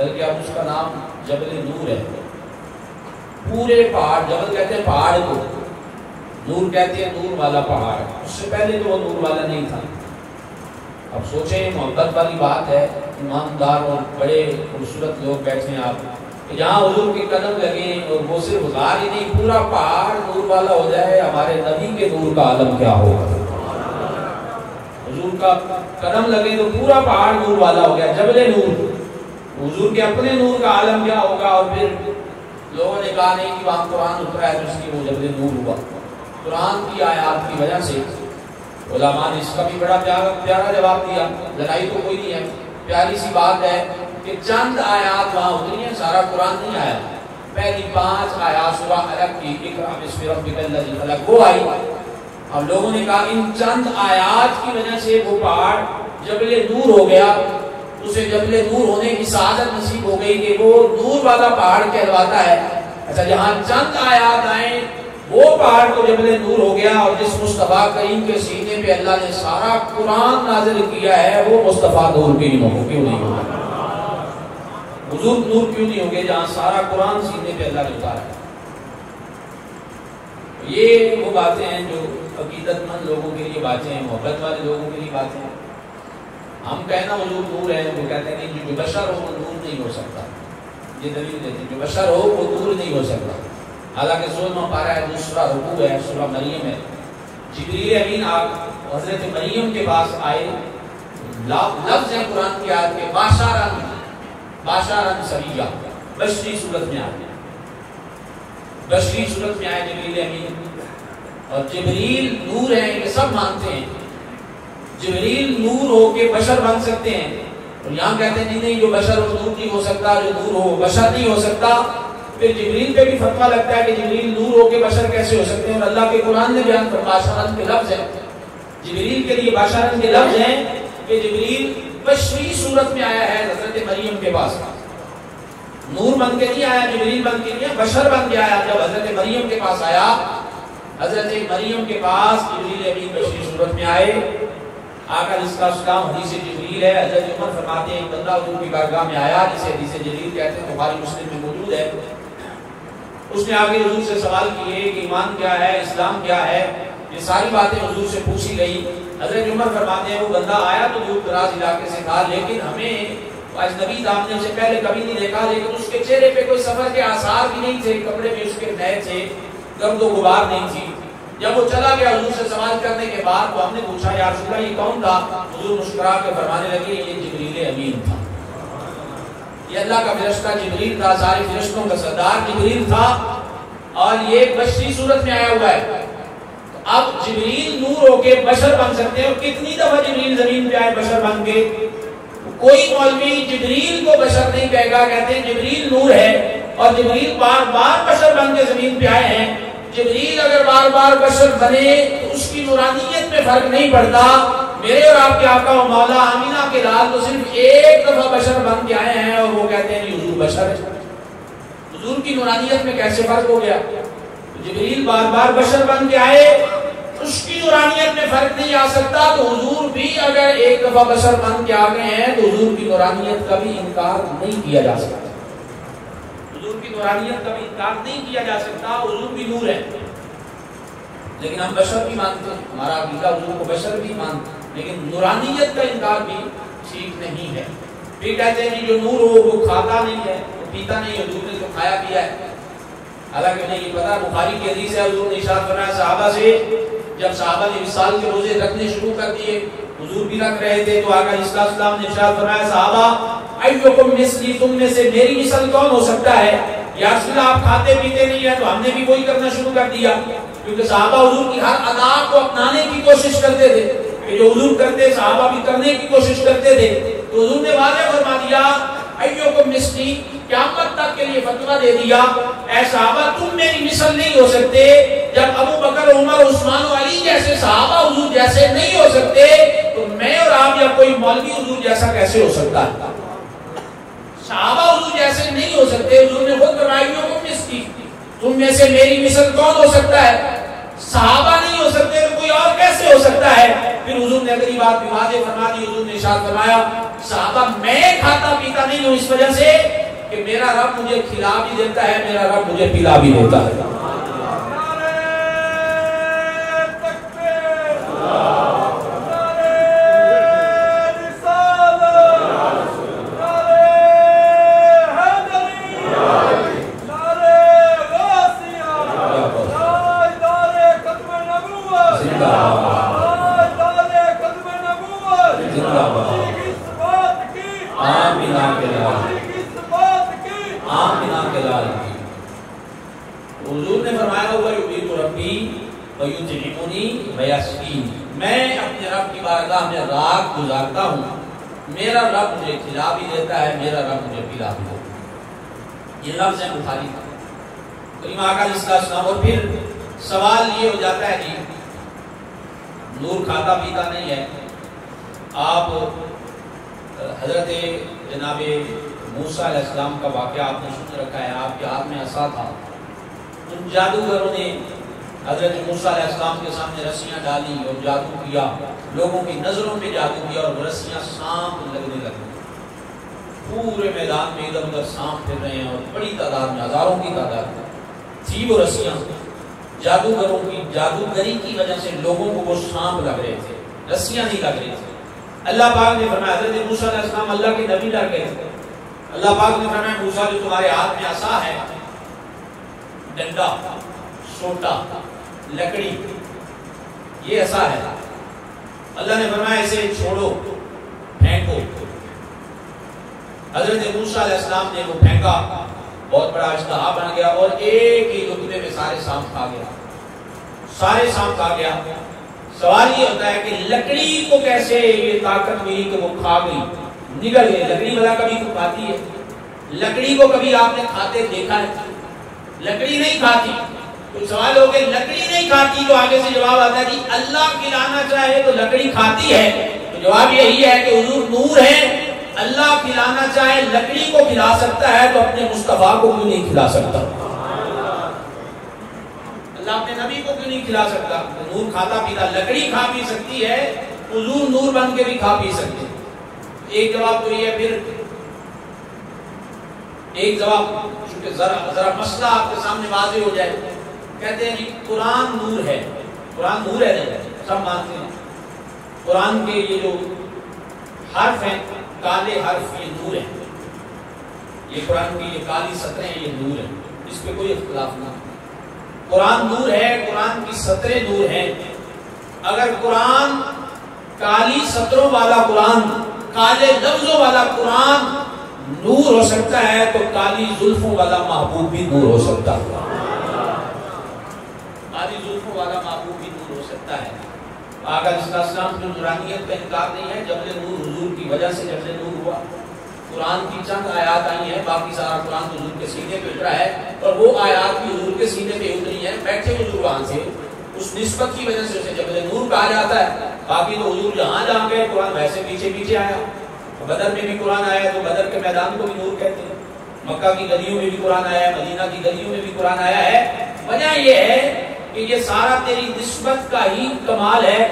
بلکہ اب اس کا نام جبل نور ہے۔ پورے پہاڑ، جبل کہتے ہیں پہاڑ کو، نور کہتے ہیں نور والا پہاڑ، اس سے پہلے تو وہ نور والا نہیں تھا۔ اب سوچیں، محبت والی بات ہے، ایماندار اور بڑے خوبصورت لوگ بیٹھے ہیں آپ، جہاں حضور کے قدم لگیں اور وہ صرف غار ہی نہیں پورا پہاڑ نور والا ہو جائے، ہمارے نبی کے نور کا عالم کیا ہوگا؟ حضور کا قدم لگے تو پورا پہاڑ نور والا ہو گیا، جبل نور، حضور کے اپنے نور کا عالم کیا ہوگا؟ اور پھر لوگوں نے کہا نہیں کہ وہاں قرآن اترا ہے تو اس کی وہ جبل نور ہوا۔ قرآن کی آیات کی وجہ سے علماء نے اس کا بھی بڑا پیارا جواب دیا، لڑائی تو کوئی نہیں ہے، پیاری سی بات ہے کہ چند آیات وہاں اتری ہیں، سارا قرآن نہیں آیا۔ پہلی 5 آیات سورہ علق کی، اقرأ بسم ربک الذی خلق، وہ آئی۔ اب لوگوں نے کہا ان چند آیات کی وجہ سے وہ پہاڑ جبل نور ہو گیا، اسے جبل نور ہونے کی سعادت نصیب ہو گئی کہ وہ نور والا پہاڑ کہلواتا ہے۔ اچھا، جہاں چند آیات آئیں وہ پہاڑ تو جبل نور ہو گیا، اور جس مصطفیٰ کریم کے سینے پہ اللہ نے سارا قرآن نازل کیا ہے وہ مصطفیٰ نور کیوں نہیں ہوگا؟ حضور نور کیوں نہیں ہوگے جہاں سارا قرآن سینے پہ اللہ نے اتارا ہے؟ یہ وہ باتیں ہیں جو عقیدت مند لوگوں کے لیے باتیں ہیں، محبت والے لوگوں کے لیے باتیں ہیں۔ ہم کہنا حضور نور ہے، وہ کہتے ہیں کہ جو بشر ہو وہ نور نہیں ہو سکتا، یہ دلیل دیتے ہیں جو بشر ہو وہ نور نہیں ہو سکتا۔ حالانکہ 16واں پارہ ہے، دوسرا رکوع ہے، سورہ مریم ہے۔ جبریل امین حضرت مریم کے پاس آئے، لفظ ہے قرآن کی آیت کے باشارن سریہ، بشری صورت میں آئے، بشری صورت میں آئے جبریل امین، اور جبریل نور ہے، یہ سب مانتے ہیں جبریل نور ہو کے بشر بن سکتے ہیں، اور یہاں کہتے ہیں نہیں جو بشر ہو نور نہیں ہو سکتا، جو نور ہو بشر نہیں ہو سکتا۔ پھر جبریل پہ بھی فتویٰ لگتا ہے کہ جبریل نور ہو کے بشر کیسے ہو سکتے ہیں، اور اللہ کے قرآن نے بیان فرمایا باشارن کے لفظ ہیں، جبریل کے لیے باشارن کے لفظ ہیں کہ جبریل بشری صورت میں آیا ہے حضرت مریم کے پاس، نور بن کے نہیں آیا، جبریل بن کے نہیں، بشر بن کے آیا۔ جب حضرت مریم کے پاس آیا، حضرت مریم کے پاس جبریل امین بشری صورت میں آئے، آقا علیہ السلام، حدیث جبریل ہے، حضرت عمر فرماتے ہیں ایک بندہ حضور کی بارگاہ میں آیا جسے حدیث جبریل کہتے ہیں، بخاری مسلم میں موجود ہے۔ اس نے آگے حضور سے سوال کیے کہ ایمان کیا ہے، اسلام کیا ہے، یہ ساری باتیں حضور سے پوچھی گئی۔ حضرت عمر فرماتے ہیں وہ بندہ آیا تو دور دراز علاقے سے تھا، لیکن ہمیں اجنبی تھا، ہم نے اسے پہلے کبھی نہیں دیکھا، لیکن اس کے چہرے پہ کوئی سفر کے آثار بھی نہیں تھے، کپڑے بھی اس کے نئے تھے، گرد و غبار نہیں تھی۔ جب وہ چلا گیا حضور سے سوال کرنے کے بعد تو ہم نے پوچھا یا رسول اللہ یہ کون تھا؟ حضور مسکرا کے فرمانے لگے یہ جبریل امین تھا، یہ اللہ کا فرشتہ جبریل تھا، سارے فرشتوں کا سردار جبریل تھا، اور یہ بشری صورت میں آیا ہوا ہے۔ اب جبریل نور ہو کے بشر بن سکتے ہیں، اور کتنی دفعہ جبریل زمین پہ آئے بشر بن کے؟ کوئی مولوی جبریل کو بشر نہیں کہے گا، کہتے ہیں جبریل نور ہے، اور جبریل بار بار بشر بن کے زمین پہ آئے ہیں۔ جبریل اگر بار بار بشر بنے تو اس کی نورانیت میں فرق نہیں پڑتا۔ میرے اور آپ کے آقا و مولا آمینہ کے لال تو صرف ایک دفعہ بشر بن کے آئے ہیں، اور وہ کہتے ہیں حضور بشر ہے۔ حضور کی نورانیت میں کیسے فرق ہو گیا؟ جبریل بار بار بشر بن کے آئے، اس کی نورانیت میں فرق نہیں آ سکتا، تو حضور بھی اگر ایک دفعہ بشر بن کے آ گئے ہیں تو حضور کی نورانیت کا بھی انکار نہیں کیا جا سکتا، حضور کی نورانیت کا بھی انکار نہیں کیا جا سکتا، حضور بھی نور ہے۔ لیکن ہم بشر بھی مانتے ہیں، ہمارا عقیدہ حضور کو بشر بھی مانتے ہیں، لیکن نورانیت کا انکار بھی ٹھیک نہیں ہے۔ پھر کہتے ہیں جو نور ہو وہ کھاتا نہیں ہے، وہ پیتا نہیں ہے، حضور نے تو کھایا پیا ہے۔ حالانکہ انہیں یہ پتا، بخاری کی حدیث ہے، حضور نے ارشاد فرمایا صحابہ سے، جب صحابہ نے وصال کے روزے رکھنے شروع کر دیے، حضور بھی رکھ رہے تھے، تو آقا علیہ السلام نے ارشاد فرمایا صحابہ ایکم مثلی، تم میں سے میری مثل کون ہو سکتا ہے؟ یا رسول اللہ آپ کھاتے پیتے نہیں ہیں، تو ہم نے بھی وہی کرنا شروع کر دیا، کیونکہ صحابہ حضور کی ہر ادا کو اپنانے کی کوشش کرتے تھے، کہ جو حضور کرتے صحابہ بھی کرنے کی کوشش کرتے تھے۔ تو حضور نے واضح فرما دیا ایکم مثلی، قیامت تک کے لیے فتویٰ دے دیا، اے صحابہ تم میری مثل نہیں ہو سکتے، جب ابو بکر عمر عثمان و علی جیسے صحابہ حضور جیسے نہیں ہو سکتے، تو میں اور آپ یا کوئی مولوی حضور جیسا کیسے ہو سکتا ہے؟ صحابہ حضور جیسے نہیں ہو سکتے، حضور نے خود فرمایا تم میں سے میری مثل کون ہو سکتا ہے؟ صحابہ نہیں ہو سکتے تو کوئی اور کیسے ہو سکتا ہے؟ پھر حضور نے اگلی بات بھی واضح فرما دی، حضور نے ارشاد فرمایا صحابہ میں کھاتا پیتا نہیں ہوں اس وجہ سے کہ میرا رب مجھے کھلا بھی دیتا ہے، میرا رب مجھے پلا بھی دیتا ہے۔ حضور نے فرمایا ہوا یبیت ربی ویطعمنی ویسقین، میں اپنے رب کی بارگاہ میں رات گزارتا ہوں، میرا رب مجھے کھلا بھی دیتا ہے، میرا رب مجھے پلا بھی دیتا ہے۔ یہ لفظ ہے بخاری کا، کریم آقا علیہ السلام۔ اور پھر سوال یہ ہو جاتا ہے جی نور کھاتا پیتا نہیں ہے، آپ حضرت جناب موسیٰ علیہ السلام کا واقعہ آپ نے سن رکھا ہے، آپ کے ہاتھ میں عصا تھا، ان جادوگروں نے حضرت موسیٰ علیہ السلام کے سامنے رسیاں ڈالی اور جادو کیا، لوگوں کی نظروں میں جادو کیا اور رسیاں سانپ لگنے لگی، پورے میدان میں ادھر ادھر سانپ پھر رہے ہیں اور بڑی تعداد میں، ہزاروں کی تعداد تھی وہ رسیاں، جادوگروں کی جادوگری کی وجہ سے لوگوں کو وہ سانپ لگ رہے تھے، رسیاں نہیں لگ رہی تھی۔ اللہ پاک نے فرمایا، حضرت موسیٰ علیہ السلام اللہ کے نبی ڈر گئے تھے، اللہ پاک نے فرمایا موسیٰ جو تمہارے ہاتھ میں عصا ہے، ڈنڈا، سوٹا، لکڑی، یہ عصا ہے، اللہ نے فرمایا اسے چھوڑو، پھینکو۔ حضرت موسیٰ علیہ السلام نے وہ پھینکا، بہت بڑا اشتہا بن گیا اور ایک ہی لقمے میں سارے سانپ کھا گیا، سارے سانپ کھا گیا۔ سوال یہ ہوتا ہے کہ لکڑی کو کیسے یہ طاقت ملی کہ وہ کھا گئی، نگل گئی؟ لکڑی بلا کبھی تو کھاتی ہے، لکڑی کو کبھی آپ نے کھاتے دیکھا ہے؟ لکڑی نہیں کھاتی۔ تو سوال ہو گئے لکڑی نہیں کھاتی، تو آگے سے جواب آتا ہے کہ اللہ کھلانا چاہے تو لکڑی کھاتی ہے، تو جواب یہی ہے کہ حضور نور ہے، اللہ کھلانا چاہے لکڑی کو کھلا سکتا ہے تو اپنے مصطفیٰ کو کیوں نہیں کھلا سکتا؟ اللہ اپنے نبی کو کیوں نہیں کھلا سکتا؟ نور کھاتا پیتا، لکڑی کھا پی سکتی ہے، حضور نور بن کے بھی کھا پی سکتے۔ ایک جواب تو یہ ہے، پھر ایک جواب چونکہ ذرا مسئلہ آپ کے سامنے واضح ہو جائے، کہتے ہیں جی قرآن نور ہے، قرآن نور ہے، سب مانتے ہیں قرآن کے یہ جو حرف ہیں، کالے حرف، یہ نور ہے، یہ قرآن کی یہ کالی سطریں ہیں، یہ نور ہے، اس پہ کوئی اختلاف نہ۔ قرآن نور ہے، قرآن کی سطریں نور ہیں۔ اگر قرآن کالی سطروں والا قرآن، کالے لفظوں والا قرآن نور ہو سکتا ہے تو کالی زلفوں والا محبوب بھی نور ہو سکتا ہے، کالی زلفوں والا محبوب بھی نور ہو سکتا ہے۔ آقا علیہ السلام کی نورانیت کا انکار نہیں ہے، جبل نور حضور کی وجہ سے جبل نور ہوا۔ قرآن کی چند آیات آئی ہیں، باقی سارا قرآن حضور کے سینے پہ اترا ہے، اور وہ آیات بھی حضور کے سینے پہ اتری ہیں، بیٹھے حضور وہاں سے، اس نسبت کی وجہ سے اسے جبل نور کہا جاتا ہے۔ باقی تو حضور جہاں جہاں گئے قرآن ویسے پیچھے پیچھے آیا، بدر میں بھی قرآن آیا تو بدر کے میدان کو بھی نور کہتے ہیں، مکہ کی گلیوں میں بھی قرآن آیا ہے، مدینہ کی گلیوں میں بھی قرآن آیا ہے۔ وجہ یہ ہے کہ یہ سارا تیری نسبت کا ہی کمال ہے۔